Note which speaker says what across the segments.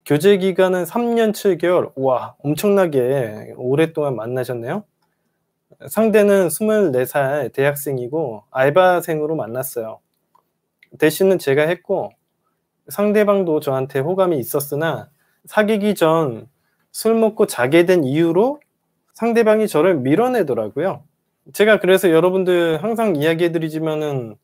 Speaker 1: 교제 기간은 3년 7개월. 와, 엄청나게 오랫동안 만나셨네요. 상대는 24살 대학생이고 알바생으로 만났어요. 대시는 제가 했고 상대방도 저한테 호감이 있었으나 사귀기 전 술 먹고 자게 된 이유로 상대방이 저를 밀어내더라고요. 제가 그래서 여러분들 항상 이야기해 드리지만은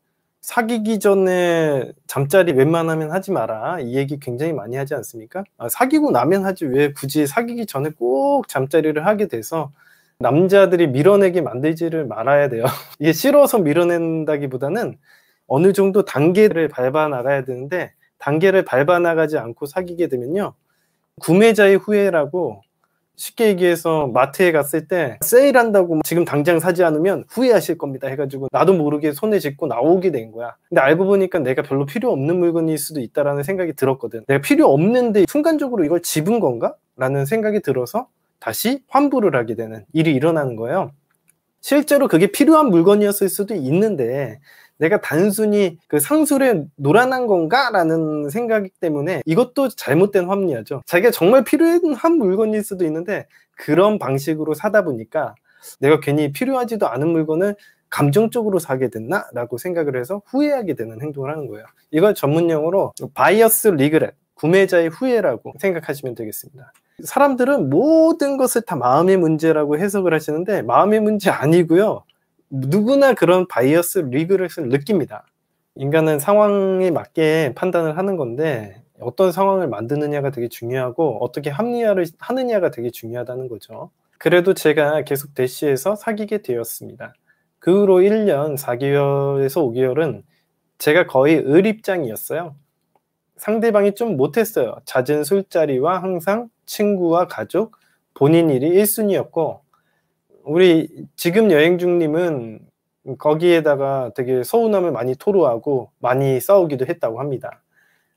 Speaker 1: 사귀기 전에 잠자리 웬만하면 하지 마라. 이 얘기 굉장히 많이 하지 않습니까? 사귀고 나면 하지 왜 굳이 사귀기 전에 꼭 잠자리를 하게 돼서 남자들이 밀어내게 만들지를 말아야 돼요. 이게 싫어서 밀어낸다기보다는 어느 정도 단계를 밟아 나가야 되는데 단계를 밟아 나가지 않고 사귀게 되면요. 구매자의 후회라고 쉽게 얘기해서 마트에 갔을 때 세일한다고 지금 당장 사지 않으면 후회하실 겁니다 해가지고 나도 모르게 손에 짚고 나오게 된 거야. 근데 알고 보니까 내가 별로 필요 없는 물건일 수도 있다라는 생각이 들었거든. 내가 필요 없는데 순간적으로 이걸 집은 건가? 라는 생각이 들어서 다시 환불을 하게 되는 일이 일어나는 거예요. 실제로 그게 필요한 물건이었을 수도 있는데 내가 단순히 그 상술에 놀아난 건가? 라는 생각 때문에 이것도 잘못된 합리화죠. 자기가 정말 필요한 물건일 수도 있는데 그런 방식으로 사다 보니까 내가 괜히 필요하지도 않은 물건을 감정적으로 사게 됐나? 라고 생각을 해서 후회하게 되는 행동을 하는 거예요. 이걸 전문용어로 바이어스 리그렛, 구매자의 후회라고 생각하시면 되겠습니다. 사람들은 모든 것을 다 마음의 문제라고 해석을 하시는데 마음의 문제 아니고요. 누구나 그런 바이어스 리그렛을 느낍니다. 인간은 상황에 맞게 판단을 하는 건데 어떤 상황을 만드느냐가 되게 중요하고 어떻게 합리화를 하느냐가 되게 중요하다는 거죠. 그래도 제가 계속 대시해서 사귀게 되었습니다. 그 후로 1년 4개월에서 5개월은 제가 거의 을 입장이었어요. 상대방이 좀 못했어요. 잦은 술자리와 항상 친구와 가족, 본인 일이 1순위였고 우리 지금 여행 중님은 거기에다가 되게 서운함을 많이 토로하고 많이 싸우기도 했다고 합니다.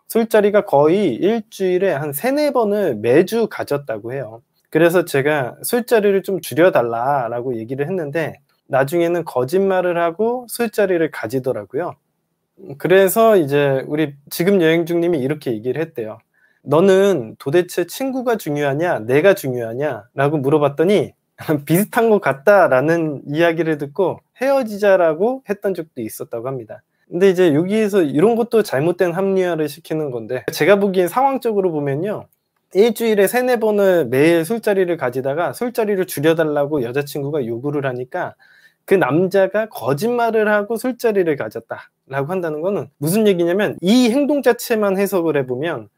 Speaker 1: 술자리가 거의 일주일에 한 3-4번을 매주 가졌다고 해요. 그래서 제가 술자리를 좀 줄여달라라고 얘기를 했는데 나중에는 거짓말을 하고 술자리를 가지더라고요. 그래서 이제 우리 지금 여행 중님이 이렇게 얘기를 했대요. 너는 도대체 친구가 중요하냐 내가 중요하냐 라고 물어봤더니 비슷한 것 같다라는 이야기를 듣고 헤어지자라고 했던 적도 있었다고 합니다. 근데 이제 여기에서 이런 것도 잘못된 합리화를 시키는 건데 제가 보기엔 상황적으로 보면요. 일주일에 3-4번을 매일 술자리를 가지다가 술자리를 줄여달라고 여자친구가 요구를 하니까 그 남자가 거짓말을 하고 술자리를 가졌다라고 한다는 거는 무슨 얘기냐면 이 행동 자체만 해석을 해보면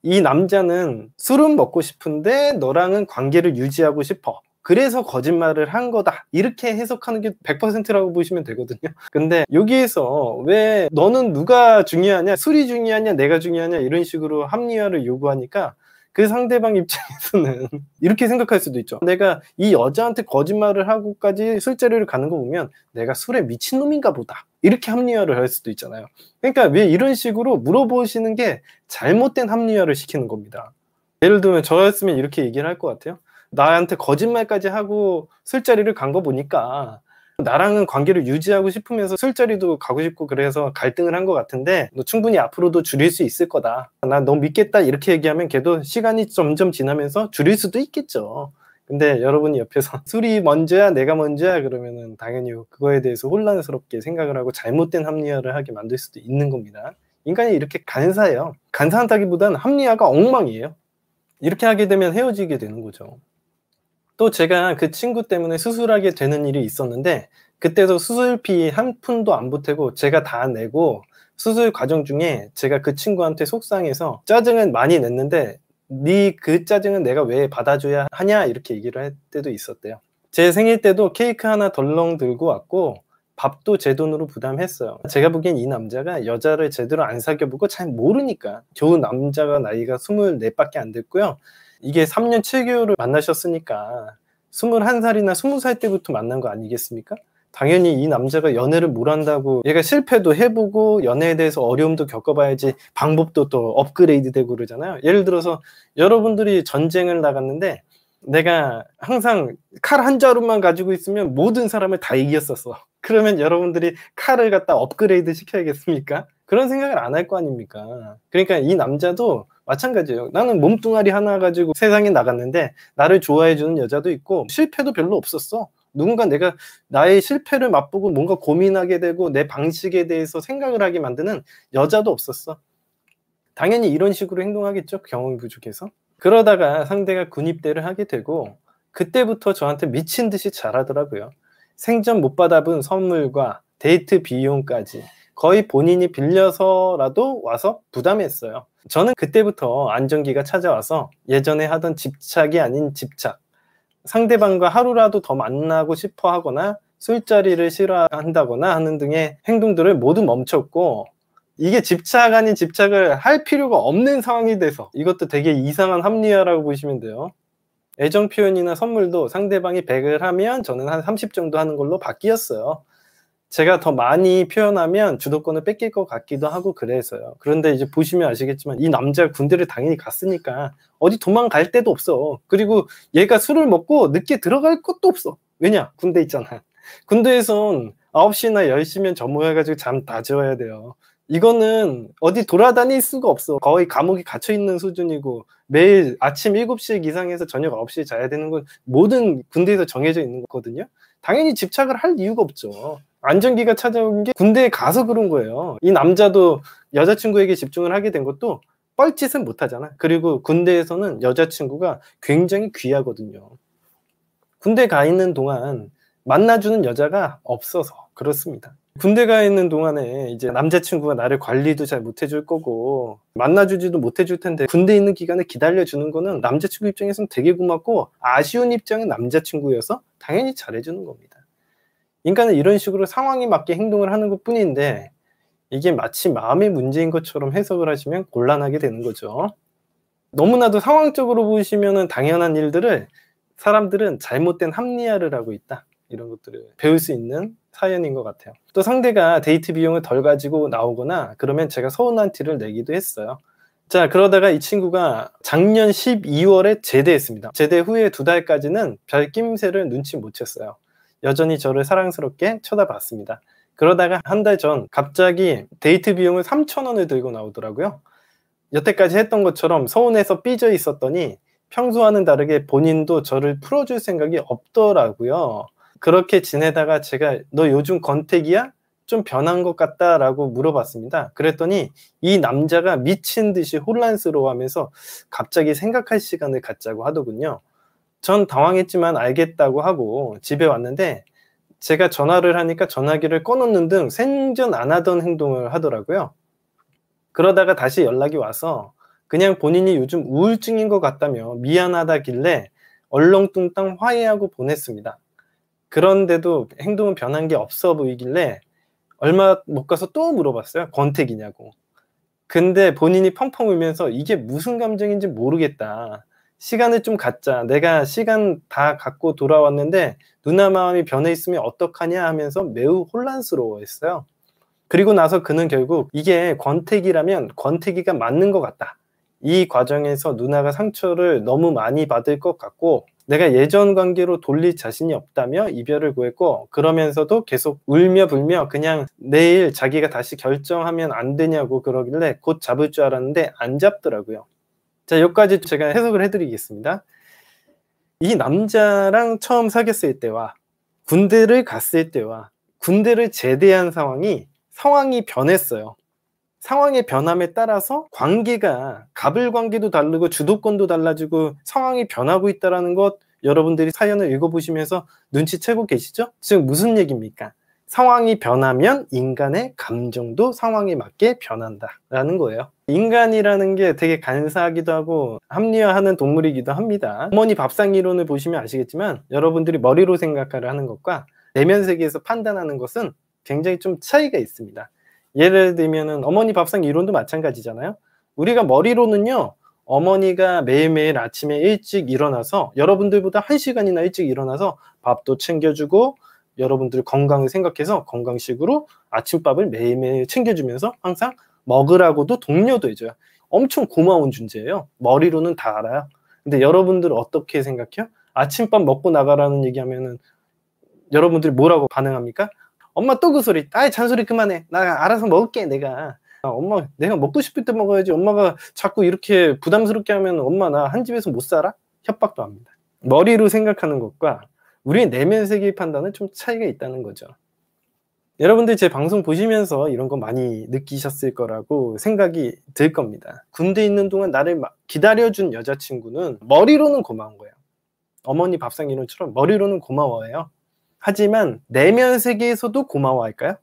Speaker 1: 이 남자는 술은 먹고 싶은데 너랑은 관계를 유지하고 싶어. 그래서 거짓말을 한 거다. 이렇게 해석하는 게 100%라고 보시면 되거든요. 근데 여기에서 왜 너는 누가 중요하냐? 술이 중요하냐? 내가 중요하냐? 이런 식으로 합리화를 요구하니까 그 상대방 입장에서는 이렇게 생각할 수도 있죠. 내가 이 여자한테 거짓말을 하고까지 술자리를 가는 거 보면 내가 술에 미친놈인가 보다. 이렇게 합리화를 할 수도 있잖아요. 그러니까 왜 이런 식으로 물어보시는 게 잘못된 합리화를 시키는 겁니다. 예를 들면 저였으면 이렇게 얘기를 할 것 같아요. 나한테 거짓말까지 하고 술자리를 간 거 보니까 나랑은 관계를 유지하고 싶으면서 술자리도 가고 싶고 그래서 갈등을 한 것 같은데 너 충분히 앞으로도 줄일 수 있을 거다. 난 너 믿겠다 이렇게 얘기하면 걔도 시간이 점점 지나면서 줄일 수도 있겠죠. 근데 여러분이 옆에서 술이 먼저야 내가 먼저야 그러면은 당연히 그거에 대해서 혼란스럽게 생각을 하고 잘못된 합리화를 하게 만들 수도 있는 겁니다. 인간이 이렇게 간사해요. 간사하다기보다는 합리화가 엉망이에요. 이렇게 하게 되면 헤어지게 되는 거죠. 또 제가 그 친구 때문에 수술하게 되는 일이 있었는데 그때도 수술비 한 푼도 안 보태고 제가 다 내고 수술 과정 중에 제가 그 친구한테 속상해서 짜증은 많이 냈는데 네 그 짜증은 내가 왜 받아줘야 하냐 이렇게 얘기를 할 때도 있었대요. 제 생일 때도 케이크 하나 덜렁 들고 왔고 밥도 제 돈으로 부담했어요. 제가 보기엔 이 남자가 여자를 제대로 안 사귀어보고 잘 모르니까 겨우 남자가 나이가 24밖에 안 됐고요. 이게 3년 7개월을 만나셨으니까 21살이나 20살 때부터 만난 거 아니겠습니까? 당연히 이 남자가 연애를 뭘 한다고 얘가 실패도 해보고 연애에 대해서 어려움도 겪어봐야지 방법도 또 업그레이드 되고 그러잖아요. 예를 들어서 여러분들이 전쟁을 나갔는데 내가 항상 칼 한 자루만 가지고 있으면 모든 사람을 다 이겼었어. 그러면 여러분들이 칼을 갖다 업그레이드 시켜야겠습니까? 그런 생각을 안 할 거 아닙니까? 그러니까 이 남자도 마찬가지예요. 나는 몸뚱아리 하나 가지고 세상에 나갔는데 나를 좋아해 주는 여자도 있고 실패도 별로 없었어. 누군가 내가 나의 실패를 맛보고 뭔가 고민하게 되고 내 방식에 대해서 생각을 하게 만드는 여자도 없었어. 당연히 이런 식으로 행동하겠죠, 경험이 부족해서. 그러다가 상대가 군입대를 하게 되고 그때부터 저한테 미친 듯이 잘하더라고요. 생전 못 받아본 선물과 데이트 비용까지 거의 본인이 빌려서라도 와서 부담했어요. 저는 그때부터 안정기가 찾아와서 예전에 하던 집착이 아닌 집착, 상대방과 하루라도 더 만나고 싶어 하거나 술자리를 싫어한다거나 하는 등의 행동들을 모두 멈췄고, 이게 집착 아닌 집착을 할 필요가 없는 상황이 돼서 이것도 되게 이상한 합리화라고 보시면 돼요. 애정 표현이나 선물도 상대방이 100을 하면 저는 한 30 정도 하는 걸로 바뀌었어요. 제가 더 많이 표현하면 주도권을 뺏길 것 같기도 하고 그래서요. 그런데 이제 보시면 아시겠지만 이 남자가 군대를 당연히 갔으니까 어디 도망갈 데도 없어. 그리고 얘가 술을 먹고 늦게 들어갈 것도 없어. 왜냐? 군대 있잖아. 군대에선 9시나 10시면 점호해가지고 잠 다 재워야 돼요. 이거는 어디 돌아다닐 수가 없어. 거의 감옥에 갇혀있는 수준이고 매일 아침 7시에 기상해서 저녁 9시에 자야 되는 건 모든 군대에서 정해져 있는 거거든요. 당연히 집착을 할 이유가 없죠. 안정기가 찾아온 게 군대에 가서 그런 거예요. 이 남자도 여자친구에게 집중을 하게 된 것도 뻘짓은 못 하잖아. 그리고 군대에서는 여자친구가 굉장히 귀하거든요. 군대 가 있는 동안 만나주는 여자가 없어서 그렇습니다. 군대 가 있는 동안에 이제 남자친구가 나를 관리도 잘 못해줄 거고 만나주지도 못해줄 텐데 군대 있는 기간에 기다려주는 거는 남자친구 입장에서는 되게 고맙고 아쉬운 입장은 남자친구여서 당연히 잘해주는 겁니다. 인간은 이런 식으로 상황에 맞게 행동을 하는 것 뿐인데 이게 마치 마음의 문제인 것처럼 해석을 하시면 곤란하게 되는 거죠. 너무나도 상황적으로 보시면 당연한 일들을 사람들은 잘못된 합리화를 하고 있다. 이런 것들을 배울 수 있는 사연인 것 같아요. 또 상대가 데이트 비용을 덜 가지고 나오거나 그러면 제가 서운한 티를 내기도 했어요. 자, 그러다가 이 친구가 작년 12월에 제대했습니다. 제대 후에 2달까지는 별 낌새를 눈치 못 챘어요. 여전히 저를 사랑스럽게 쳐다봤습니다. 그러다가 한 달 전 갑자기 데이트 비용을 3,000원을 들고 나오더라고요. 여태까지 했던 것처럼 서운해서 삐져 있었더니 평소와는 다르게 본인도 저를 풀어줄 생각이 없더라고요. 그렇게 지내다가 제가 너 요즘 권태기야? 좀 변한 것 같다 라고 물어봤습니다. 그랬더니 이 남자가 미친 듯이 혼란스러워하면서 갑자기 생각할 시간을 갖자고 하더군요. 전 당황했지만 알겠다고 하고 집에 왔는데 제가 전화를 하니까 전화기를 꺼놓는 등 생전 안 하던 행동을 하더라고요. 그러다가 다시 연락이 와서 그냥 본인이 요즘 우울증인 것 같다며 미안하다길래 얼렁뚱땅 화해하고 보냈습니다. 그런데도 행동은 변한 게 없어 보이길래 얼마 못 가서 또 물어봤어요. 권태기냐고. 근데 본인이 펑펑 울면서 이게 무슨 감정인지 모르겠다. 시간을 좀 갖자. 내가 시간 다 갖고 돌아왔는데 누나 마음이 변해 있으면 어떡하냐 하면서 매우 혼란스러워했어요. 그리고 나서 그는 결국 이게 권태기라면 권태기가 맞는 것 같다. 이 과정에서 누나가 상처를 너무 많이 받을 것 같고 내가 예전 관계로 돌릴 자신이 없다며 이별을 구했고 그러면서도 계속 울며 불며 그냥 내일 자기가 다시 결정하면 안 되냐고 그러길래 곧 잡을 줄 알았는데 안 잡더라고요. 자, 여기까지 제가 해석을 해드리겠습니다. 이 남자랑 처음 사귀었을 때와 군대를 갔을 때와 군대를 제대한 상황이 변했어요. 상황의 변함에 따라서 관계가 가불관계도 다르고 주도권도 달라지고 상황이 변하고 있다는 것 여러분들이 사연을 읽어보시면서 눈치채고 계시죠? 지금 무슨 얘기입니까? 상황이 변하면 인간의 감정도 상황에 맞게 변한다라는 거예요. 인간이라는 게 되게 간사하기도 하고 합리화하는 동물이기도 합니다. 어머니 밥상 이론을 보시면 아시겠지만 여러분들이 머리로 생각을 하는 것과 내면 세계에서 판단하는 것은 굉장히 좀 차이가 있습니다. 예를 들면은 어머니 밥상 이론도 마찬가지잖아요. 우리가 머리로는요, 어머니가 매일매일 아침에 일찍 일어나서 여러분들보다 1시간이나 일찍 일어나서 밥도 챙겨주고 여러분들 건강을 생각해서 건강식으로 아침밥을 매일매일 챙겨주면서 항상 먹으라고도 독려도 해줘요. 엄청 고마운 존재예요. 머리로는 다 알아요. 근데 여러분들 어떻게 생각해요? 아침밥 먹고 나가라는 얘기하면은 여러분들이 뭐라고 반응합니까? 엄마 또 그 소리. 아이 잔소리 그만해. 나 알아서 먹을게 내가. 엄마 내가 먹고 싶을 때 먹어야지 엄마가 자꾸 이렇게 부담스럽게 하면 엄마 나 한 집에서 못 살아? 협박도 합니다. 머리로 생각하는 것과 우리의 내면 세계의 판단은 좀 차이가 있다는 거죠. 여러분들 제 방송 보시면서 이런 거 많이 느끼셨을 거라고 생각이 들 겁니다. 군대에 있는 동안 나를 기다려준 여자친구는 머리로는 고마운 거예요. 어머니 밥상 이론처럼 머리로는 고마워해요. 하지만 내면 세계에서도 고마워할까요?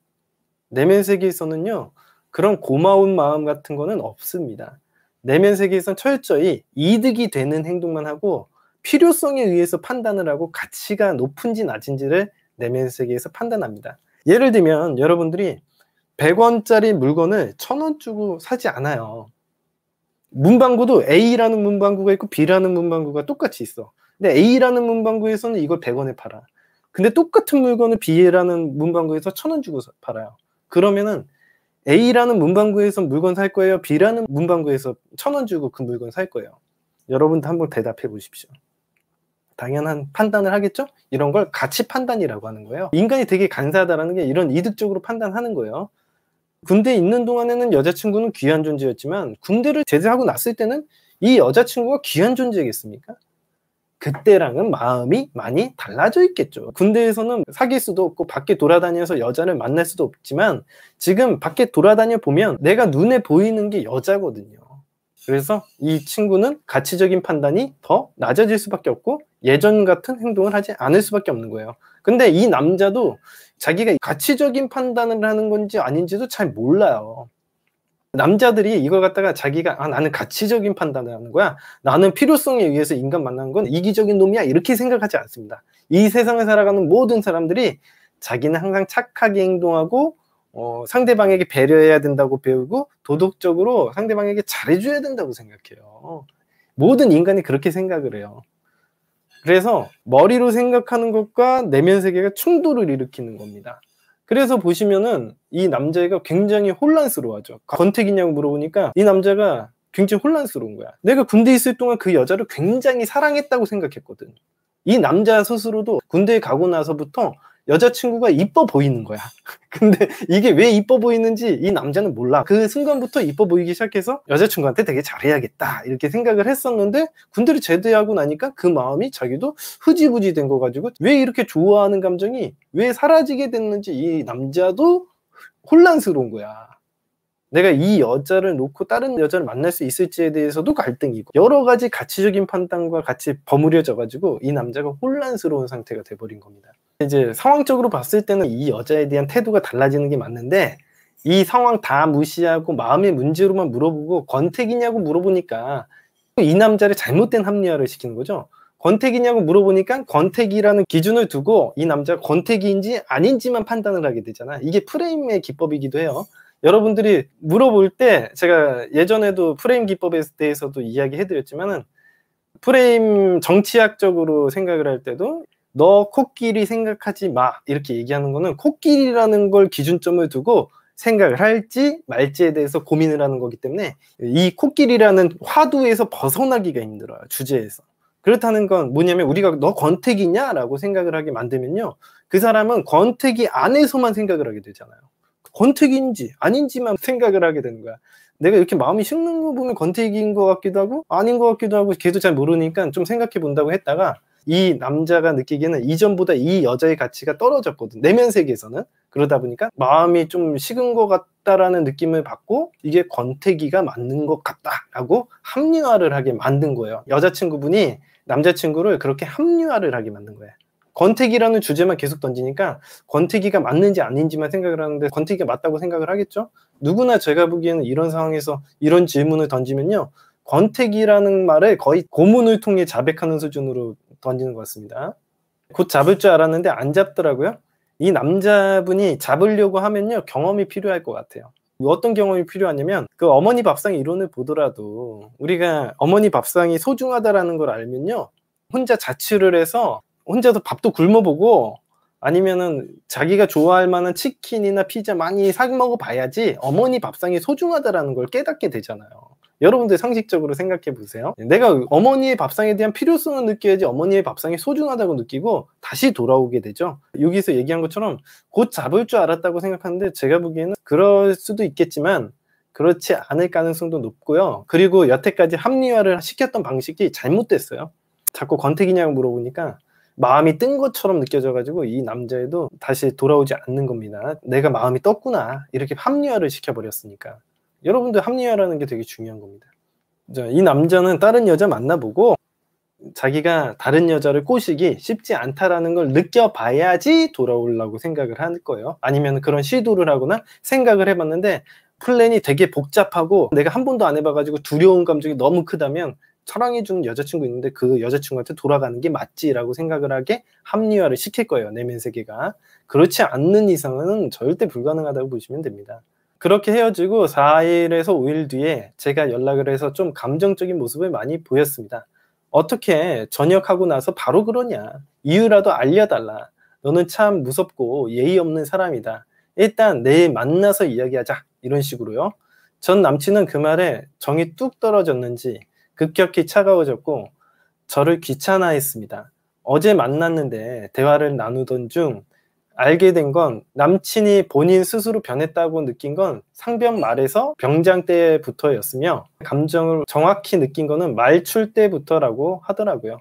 Speaker 1: 내면 세계에서는요, 그런 고마운 마음 같은 거는 없습니다. 내면 세계에서는 철저히 이득이 되는 행동만 하고 필요성에 의해서 판단을 하고 가치가 높은지 낮은지를 내면 세계에서 판단합니다. 예를 들면 여러분들이 100원짜리 물건을 1000원 주고 사지 않아요. 문방구도 A라는 문방구가 있고 B라는 문방구가 똑같이 있어. 근데 A라는 문방구에서는 이걸 100원에 팔아. 근데 똑같은 물건을 B라는 문방구에서 1000원 주고 팔아요. 그러면은 A라는 문방구에서 물건 살 거예요? B라는 문방구에서 1000원 주고 그 물건 살 거예요? 여러분도 한번 대답해 보십시오. 당연한 판단을 하겠죠? 이런 걸 가치 판단이라고 하는 거예요. 인간이 되게 간사하다는 게 이런 이득적으로 판단하는 거예요. 군대에 있는 동안에는 여자친구는 귀한 존재였지만 군대를 제대하고 났을 때는 이 여자친구가 귀한 존재겠습니까? 그때랑은 마음이 많이 달라져 있겠죠. 군대에서는 사귈 수도 없고 밖에 돌아다녀서 여자를 만날 수도 없지만 지금 밖에 돌아다녀 보면 내가 눈에 보이는 게 여자거든요. 그래서 이 친구는 가치적인 판단이 더 낮아질 수밖에 없고 예전 같은 행동을 하지 않을 수밖에 없는 거예요. 근데 이 남자도 자기가 가치적인 판단을 하는 건지 아닌지도 잘 몰라요. 남자들이 이걸 갖다가 자기가 나는 가치적인 판단을 하는 거야, 나는 필요성에 의해서 인간 만나는 건 이기적인 놈이야, 이렇게 생각하지 않습니다. 이 세상을 살아가는 모든 사람들이 자기는 항상 착하게 행동하고 상대방에게 배려해야 된다고 배우고 도덕적으로 상대방에게 잘해줘야 된다고 생각해요. 모든 인간이 그렇게 생각을 해요. 그래서 머리로 생각하는 것과 내면 세계가 충돌을 일으키는 겁니다. 그래서 보시면은 이 남자애가 굉장히 혼란스러워하죠. 권태기냐고 물어보니까 이 남자가 굉장히 혼란스러운 거야. 내가 군대에 있을 동안 그 여자를 굉장히 사랑했다고 생각했거든. 이 남자 스스로도 군대에 가고 나서부터 여자친구가 이뻐 보이는 거야. 근데 이게 왜 이뻐 보이는지 이 남자는 몰라. 그 순간부터 이뻐 보이기 시작해서 여자친구한테 되게 잘해야겠다 이렇게 생각을 했었는데 군대를 제대하고 나니까 그 마음이 자기도 흐지부지 된 거 가지고 왜 이렇게 좋아하는 감정이 왜 사라지게 됐는지 이 남자도 혼란스러운 거야. 내가 이 여자를 놓고 다른 여자를 만날 수 있을지에 대해서도 갈등이고 여러 가지 가치적인 판단과 같이 버무려져 가지고 이 남자가 혼란스러운 상태가 돼버린 겁니다. 이제 상황적으로 봤을 때는 이 여자에 대한 태도가 달라지는 게 맞는데 이 상황 다 무시하고 마음의 문제로만 물어보고 권태기냐고 물어보니까 이 남자를 잘못된 합리화를 시키는 거죠. 권태기냐고 물어보니까 권태기라는 기준을 두고 이 남자가 권태기인지 아닌지만 판단을 하게 되잖아. 이게 프레임의 기법이기도 해요. 여러분들이 물어볼 때 제가 예전에도 프레임 기법에 대해서도 이야기해드렸지만은 프레임 정치학적으로 생각을 할 때도 너 코끼리 생각하지 마 이렇게 얘기하는 거는 코끼리라는 걸 기준점을 두고 생각을 할지 말지에 대해서 고민을 하는 거기 때문에 이 코끼리라는 화두에서 벗어나기가 힘들어요. 주제에서. 그렇다는 건 뭐냐면 우리가 너 권태기냐? 라고 생각을 하게 만들면요, 그 사람은 권태기 안에서만 생각을 하게 되잖아요. 권태기인지 아닌지만 생각을 하게 되는 거야. 내가 이렇게 마음이 식는 거 보면 권태기인 것 같기도 하고 아닌 것 같기도 하고 걔도 잘 모르니까 좀 생각해 본다고 했다가 이 남자가 느끼기에는 이전보다 이 여자의 가치가 떨어졌거든, 내면 세계에서는. 그러다 보니까 마음이 좀 식은 것 같다라는 느낌을 받고 이게 권태기가 맞는 것 같다라고 합리화를 하게 만든 거예요. 여자친구분이 남자친구를 그렇게 합리화를 하게 만든 거예요. 권태기라는 주제만 계속 던지니까 권태기가 맞는지 아닌지만 생각을 하는데 권태기가 맞다고 생각을 하겠죠? 누구나 제가 보기에는 이런 상황에서 이런 질문을 던지면요, 권태기라는 말을 거의 고문을 통해 자백하는 수준으로 던지는 것 같습니다. 곧 잡을 줄 알았는데 안 잡더라고요. 이 남자분이 잡으려고 하면요, 경험이 필요할 것 같아요. 어떤 경험이 필요하냐면 그 어머니 밥상 이론을 보더라도 우리가 어머니 밥상이 소중하다라는 걸 알면요, 혼자 자취를 해서 혼자서 밥도 굶어보고 아니면은 자기가 좋아할 만한 치킨이나 피자 많이 사 먹어 봐야지 어머니 밥상이 소중하다라는 걸 깨닫게 되잖아요. 여러분들 상식적으로 생각해 보세요. 내가 어머니의 밥상에 대한 필요성을 느껴야지 어머니의 밥상이 소중하다고 느끼고 다시 돌아오게 되죠. 여기서 얘기한 것처럼 곧 잡을 줄 알았다고 생각하는데 제가 보기에는 그럴 수도 있겠지만 그렇지 않을 가능성도 높고요. 그리고 여태까지 합리화를 시켰던 방식이 잘못됐어요. 자꾸 권태기냐고 물어보니까 마음이 뜬 것처럼 느껴져 가지고 이 남자애도 다시 돌아오지 않는 겁니다. 내가 마음이 떴구나. 이렇게 합리화를 시켜버렸으니까. 여러분들 합리화라는 게 되게 중요한 겁니다. 이 남자는 다른 여자 만나보고 자기가 다른 여자를 꼬시기 쉽지 않다라는 걸 느껴봐야지 돌아오려고 생각을 할 거예요. 아니면 그런 시도를 하거나 생각을 해봤는데 플랜이 되게 복잡하고 내가 한 번도 안 해봐가지고 두려운 감정이 너무 크다면 사랑해주는 여자친구 있는데 그 여자친구한테 돌아가는 게 맞지라고 생각을 하게 합리화를 시킬 거예요. 내면 세계가. 그렇지 않는 이상은 절대 불가능하다고 보시면 됩니다. 그렇게 헤어지고 4일에서 5일 뒤에 제가 연락을 해서 좀 감정적인 모습을 많이 보였습니다. 어떻게 전역하고 나서 바로 그러냐. 이유라도 알려달라. 너는 참 무섭고 예의 없는 사람이다. 일단 내일 만나서 이야기하자. 이런 식으로요. 전 남친은 그 말에 정이 뚝 떨어졌는지 급격히 차가워졌고 저를 귀찮아했습니다. 어제 만났는데 대화를 나누던 중 알게 된 건 남친이 본인 스스로 변했다고 느낀 건 상병 말에서 병장 때부터였으며 감정을 정확히 느낀 거는 말출 때부터라고 하더라고요.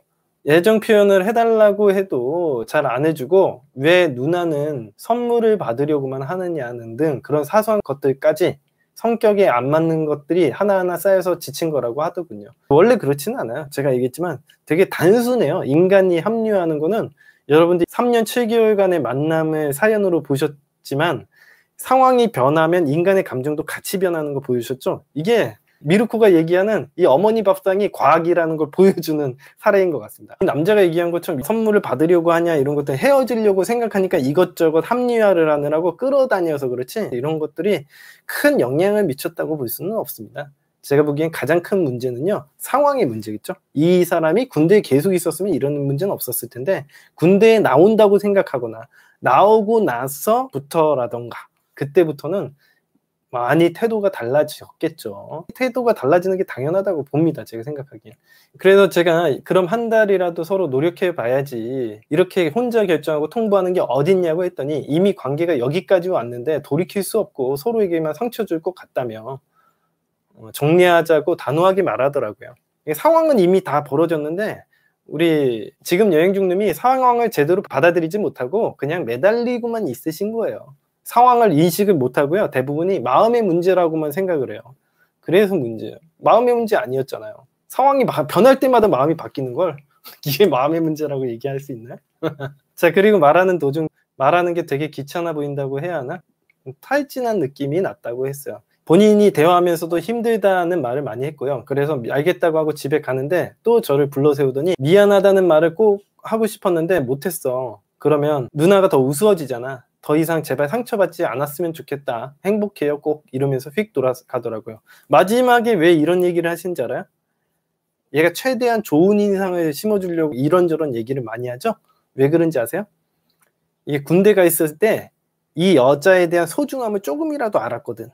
Speaker 1: 애정 표현을 해달라고 해도 잘 안 해주고 왜 누나는 선물을 받으려고만 하느냐는 등 그런 사소한 것들까지 성격에 안 맞는 것들이 하나하나 쌓여서 지친 거라고 하더군요. 원래 그렇지는 않아요. 제가 얘기했지만 되게 단순해요. 인간이 합리화하는 거는 여러분들이 3년 7개월간의 만남을 사연으로 보셨지만 상황이 변하면 인간의 감정도 같이 변하는 거 보여주셨죠? 이게 미루코가 얘기하는 이 어머니 밥상이 과학이라는 걸 보여주는 사례인 것 같습니다. 남자가 얘기한 것처럼 선물을 받으려고 하냐 이런 것들 헤어지려고 생각하니까 이것저것 합리화를 하느라고 끌어다녀서 그렇지 이런 것들이 큰 영향을 미쳤다고 볼 수는 없습니다. 제가 보기엔 가장 큰 문제는요 상황의 문제겠죠. 이 사람이 군대에 계속 있었으면 이런 문제는 없었을 텐데 군대에 나온다고 생각하거나 나오고 나서부터라던가 그때부터는 많이 태도가 달라졌겠죠. 태도가 달라지는 게 당연하다고 봅니다. 제가 생각하기엔. 그래서 제가 그럼 한 달이라도 서로 노력해 봐야지 이렇게 혼자 결정하고 통보하는 게 어딨냐고 했더니 이미 관계가 여기까지 왔는데 돌이킬 수 없고 서로에게만 상처 줄 것 같다며 정리하자고 단호하게 말하더라고요. 상황은 이미 다 벌어졌는데 우리 지금 여행 중님이 상황을 제대로 받아들이지 못하고 그냥 매달리고만 있으신 거예요. 상황을 인식을 못하고요. 대부분이 마음의 문제라고만 생각을 해요. 그래서 문제예요. 마음의 문제 아니었잖아요. 상황이 변할 때마다 마음이 바뀌는 걸 이게 마음의 문제라고 얘기할 수 있나요? 자, 그리고 말하는 도중 말하는 게 되게 귀찮아 보인다고 해야 하나? 탈진한 느낌이 났다고 했어요. 본인이 대화하면서도 힘들다는 말을 많이 했고요. 그래서 알겠다고 하고 집에 가는데 또 저를 불러세우더니 미안하다는 말을 꼭 하고 싶었는데 못했어. 그러면 누나가 더 우스워지잖아. 더 이상 제발 상처받지 않았으면 좋겠다. 행복해요 꼭 이러면서 휙 돌아가더라고요. 마지막에 왜 이런 얘기를 하신지 알아요? 얘가 최대한 좋은 인상을 심어주려고 이런저런 얘기를 많이 하죠? 왜 그런지 아세요? 이게 군대가 있을 때 이 여자에 대한 소중함을 조금이라도 알았거든.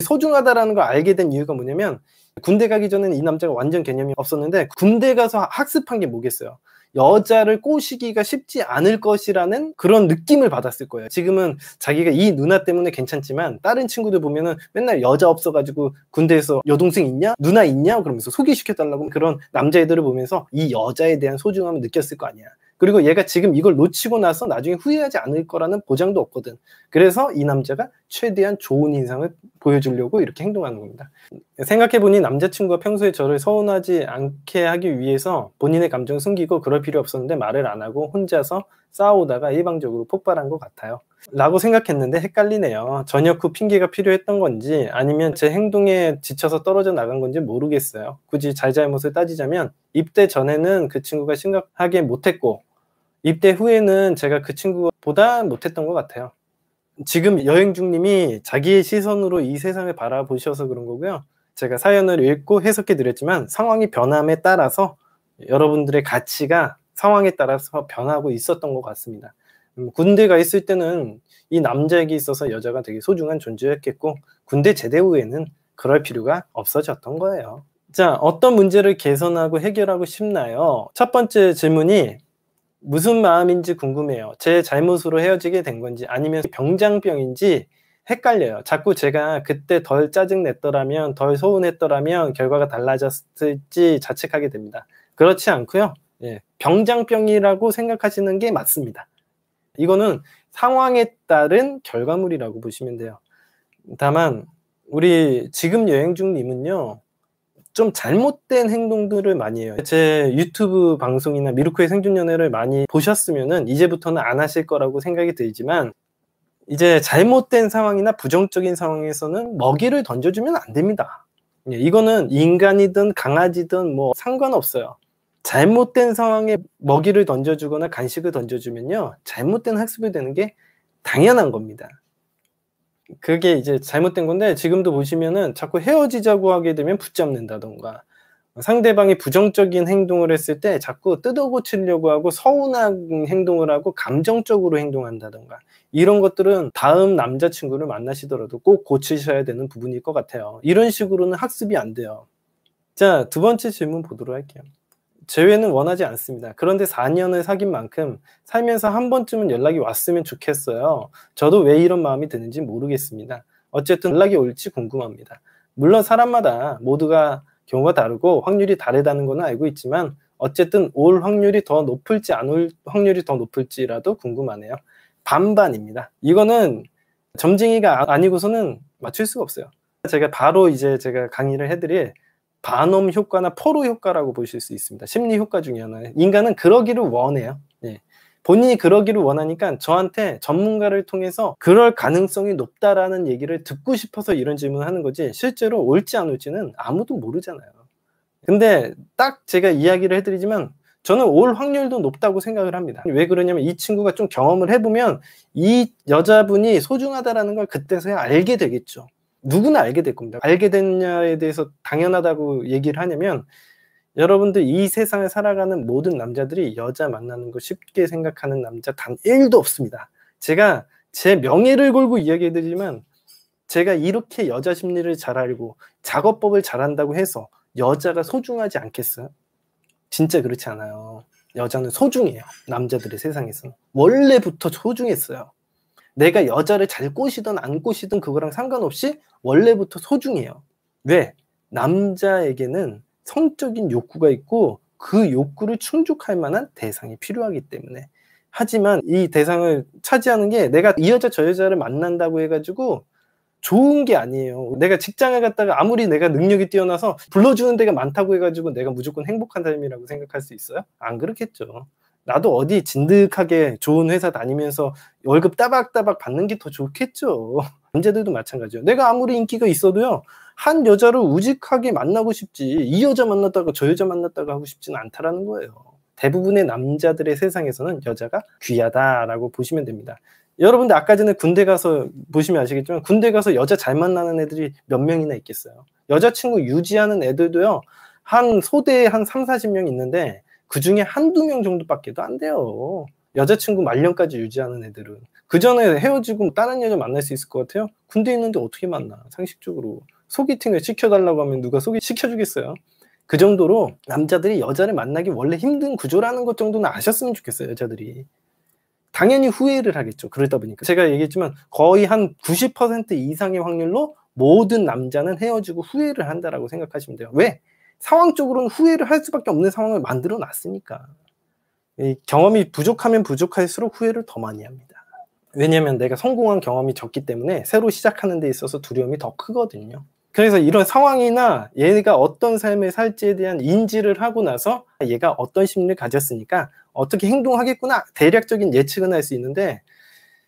Speaker 1: 소중하다라는 걸 알게 된 이유가 뭐냐면 군대 가기 전에는 이 남자가 완전 개념이 없었는데 군대 가서 학습한 게 뭐겠어요? 여자를 꼬시기가 쉽지 않을 것이라는 그런 느낌을 받았을 거예요. 지금은 자기가 이 누나 때문에 괜찮지만 다른 친구들 보면은 맨날 여자 없어가지고 군대에서 여동생 있냐? 누나 있냐? 그러면서 소개시켜달라고 그런 남자애들을 보면서 이 여자에 대한 소중함을 느꼈을 거 아니야. 그리고 얘가 지금 이걸 놓치고 나서 나중에 후회하지 않을 거라는 보장도 없거든. 그래서 이 남자가 최대한 좋은 인상을 보여주려고 이렇게 행동하는 겁니다. 생각해보니 남자친구가 평소에 저를 서운하지 않게 하기 위해서 본인의 감정을 숨기고 그럴 필요 없었는데 말을 안 하고 혼자서 싸우다가 일방적으로 폭발한 것 같아요. 라고 생각했는데 헷갈리네요. 전역 후 핑계가 필요했던 건지 아니면 제 행동에 지쳐서 떨어져 나간 건지 모르겠어요. 굳이 잘잘못을 따지자면 입대 전에는 그 친구가 심각하게 못했고 입대 후에는 제가 그 친구보다 못했던 것 같아요. 지금 여행 중님이 자기의 시선으로 이 세상을 바라보셔서 그런 거고요. 제가 사연을 읽고 해석해 드렸지만 상황이 변함에 따라서 여러분들의 가치가 상황에 따라서 변하고 있었던 것 같습니다. 군대가 있을 때는 이 남자에게 있어서 여자가 되게 소중한 존재였겠고 군대 제대 후에는 그럴 필요가 없어졌던 거예요. 자, 어떤 문제를 개선하고 해결하고 싶나요? 첫 번째 질문이 무슨 마음인지 궁금해요. 제 잘못으로 헤어지게 된 건지 아니면 병장병인지 헷갈려요. 자꾸 제가 그때 덜 짜증냈더라면, 덜 서운했더라면 결과가 달라졌을지 자책하게 됩니다. 그렇지 않고요. 예, 병장병이라고 생각하시는 게 맞습니다. 이거는 상황에 따른 결과물이라고 보시면 돼요. 다만 우리 지금 여행 중님은요, 좀 잘못된 행동들을 많이 해요. 제 유튜브 방송이나 미루크의 생존연애를 많이 보셨으면은 이제부터는 안 하실 거라고 생각이 들지만, 이제 잘못된 상황이나 부정적인 상황에서는 먹이를 던져주면 안 됩니다. 이거는 인간이든 강아지든 뭐 상관없어요. 잘못된 상황에 먹이를 던져주거나 간식을 던져주면요, 잘못된 학습이 되는 게 당연한 겁니다. 그게 이제 잘못된 건데, 지금도 보시면은 자꾸 헤어지자고 하게 되면 붙잡는다던가, 상대방이 부정적인 행동을 했을 때 자꾸 뜯어 고치려고 하고 서운한 행동을 하고 감정적으로 행동한다던가, 이런 것들은 다음 남자친구를 만나시더라도 꼭 고치셔야 되는 부분일 것 같아요. 이런 식으로는 학습이 안 돼요. 자, 두 번째 질문 보도록 할게요. 재회는 원하지 않습니다. 그런데 4년을 사귄 만큼 살면서 한 번쯤은 연락이 왔으면 좋겠어요. 저도 왜 이런 마음이 드는지 모르겠습니다. 어쨌든 연락이 올지 궁금합니다. 물론 사람마다 모두가 경우가 다르고 확률이 다르다는 건 알고 있지만, 어쨌든 올 확률이 더 높을지 안 올 확률이 더 높을지라도 궁금하네요. 반반입니다. 이거는 점쟁이가 아니고서는 맞출 수가 없어요. 제가 바로 이제 제가 강의를 해드릴 반엄 효과나 포로 효과라고 보실 수 있습니다. 심리 효과 중에 하나예요. 인간은 그러기를 원해요. 예. 본인이 그러기를 원하니까 저한테 전문가를 통해서 그럴 가능성이 높다라는 얘기를 듣고 싶어서 이런 질문을 하는 거지, 실제로 올지 안 올지는 아무도 모르잖아요. 근데 딱 제가 이야기를 해드리지만 저는 올 확률도 높다고 생각을 합니다. 왜 그러냐면, 이 친구가 좀 경험을 해보면 이 여자분이 소중하다라는 걸 그때서야 알게 되겠죠. 누구나 알게 될 겁니다. 알게 됐냐에 대해서 당연하다고 얘기를 하냐면, 여러분들 이 세상을 살아가는 모든 남자들이 여자 만나는 거 쉽게 생각하는 남자 단 1도 없습니다. 제가 제 명예를 걸고 이야기해드리지만, 제가 이렇게 여자 심리를 잘 알고 작업법을 잘한다고 해서 여자가 소중하지 않겠어요? 진짜 그렇지 않아요. 여자는 소중해요. 남자들의 세상에서는 원래부터 소중했어요. 내가 여자를 잘 꼬시든 안 꼬시든 그거랑 상관없이 원래부터 소중해요. 왜? 남자에게는 성적인 욕구가 있고 그 욕구를 충족할 만한 대상이 필요하기 때문에. 하지만 이 대상을 차지하는 게, 내가 이 여자 저 여자를 만난다고 해가지고 좋은 게 아니에요. 내가 직장을 갔다가 아무리 내가 능력이 뛰어나서 불러주는 데가 많다고 해가지고 내가 무조건 행복한 삶이라고 생각할 수 있어요? 안 그렇겠죠. 나도 어디 진득하게 좋은 회사 다니면서 월급 따박따박 받는 게 더 좋겠죠. 남자들도 마찬가지예요. 내가 아무리 인기가 있어도요, 한 여자를 우직하게 만나고 싶지, 이 여자 만났다가 저 여자 만났다가 하고 싶지는 않다라는 거예요. 대부분의 남자들의 세상에서는 여자가 귀하다라고 보시면 됩니다. 여러분들 아까 전에 군대 가서 보시면 아시겠지만, 군대 가서 여자 잘 만나는 애들이 몇 명이나 있겠어요. 여자친구 유지하는 애들도요, 한 소대에 한 30-40명 있는데 그 중에 한두 명 정도밖에도 안 돼요. 여자친구 말년까지 유지하는 애들은. 그 전에 헤어지고 다른 여자 만날 수 있을 것 같아요? 군대 있는데 어떻게 만나? 상식적으로. 소개팅을 시켜달라고 하면 누가 소개시켜주겠어요? 그 정도로 남자들이 여자를 만나기 원래 힘든 구조라는 것 정도는 아셨으면 좋겠어요, 여자들이. 당연히 후회를 하겠죠. 그러다 보니까. 제가 얘기했지만 거의 한 90% 이상의 확률로 모든 남자는 헤어지고 후회를 한다라고 생각하시면 돼요. 왜? 상황적으로는 후회를 할 수밖에 없는 상황을 만들어 놨으니까. 이 경험이 부족하면 부족할수록 후회를 더 많이 합니다. 왜냐면 내가 성공한 경험이 적기 때문에 새로 시작하는 데 있어서 두려움이 더 크거든요. 그래서 이런 상황이나 얘가 어떤 삶을 살지에 대한 인지를 하고 나서 얘가 어떤 심리를 가졌으니까 어떻게 행동하겠구나, 대략적인 예측은 할 수 있는데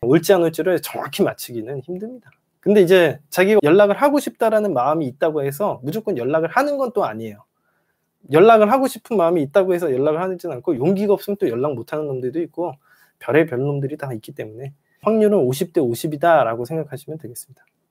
Speaker 1: 올지 안 올지를 정확히 맞추기는 힘듭니다. 근데 이제 자기가 연락을 하고 싶다라는 마음이 있다고 해서 무조건 연락을 하는 건 또 아니에요. 연락을 하고 싶은 마음이 있다고 해서 연락을 하지는 않고, 용기가 없으면 또 연락 못하는 놈들도 있고 별의별 놈들이 다 있기 때문에 확률은 50대 50이다 라고 생각하시면 되겠습니다.